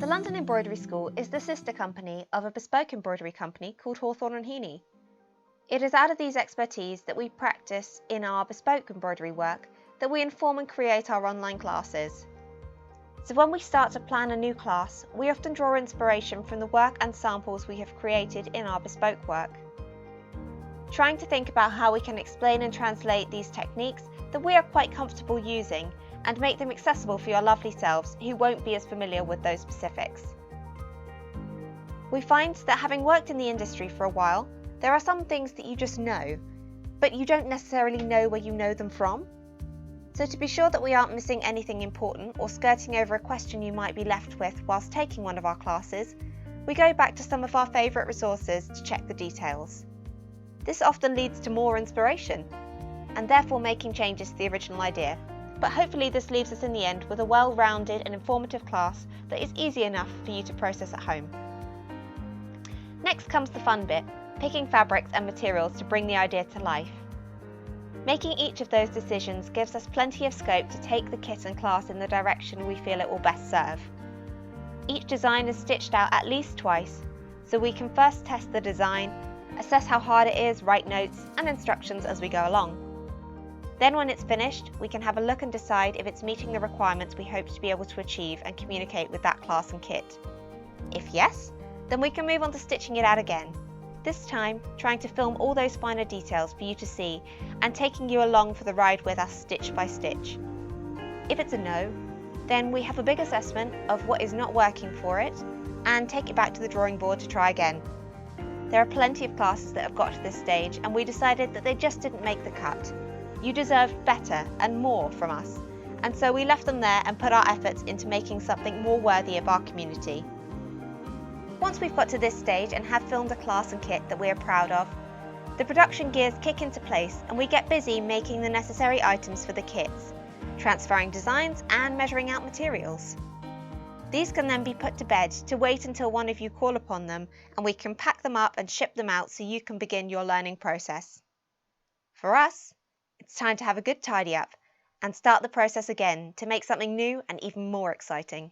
The London Embroidery School is the sister company of a bespoke embroidery company called Hawthorne Heaney. It is out of these expertise that we practice in our bespoke embroidery work that we inform and create our online classes. So when we start to plan a new class, we often draw inspiration from the work and samples we have created in our bespoke work. Trying to think about how we can explain and translate these techniques that we are quite comfortable using and make them accessible for your lovely selves who won't be as familiar with those specifics. We find that having worked in the industry for a while, there are some things that you just know, but you don't necessarily know where you know them from. So to be sure that we aren't missing anything important or skirting over a question you might be left with whilst taking one of our classes, we go back to some of our favourite resources to check the details. This often leads to more inspiration, and therefore making changes to the original idea. But hopefully this leaves us in the end with a well-rounded and informative class that is easy enough for you to process at home. Next comes the fun bit, picking fabrics and materials to bring the idea to life. Making each of those decisions gives us plenty of scope to take the kit and class in the direction we feel it will best serve. Each design is stitched out at least twice, so we can first test the design, assess how hard it is, write notes and instructions as we go along. Then when it's finished, we can have a look and decide if it's meeting the requirements we hope to be able to achieve and communicate with that class and kit. If yes, then we can move on to stitching it out again, this time trying to film all those finer details for you to see and taking you along for the ride with us stitch by stitch. If it's a no, then we have a big assessment of what is not working for it and take it back to the drawing board to try again. There are plenty of classes that have got to this stage and we decided that they just didn't make the cut. You deserved better and more from us, and so we left them there and put our efforts into making something more worthy of our community. Once we've got to this stage and have filmed a class and kit that we are proud of, the production gears kick into place and we get busy making the necessary items for the kits, transferring designs and measuring out materials. These can then be put to bed to wait until one of you call upon them and we can pack them up and ship them out so you can begin your learning process. For us, it's time to have a good tidy up and start the process again to make something new and even more exciting.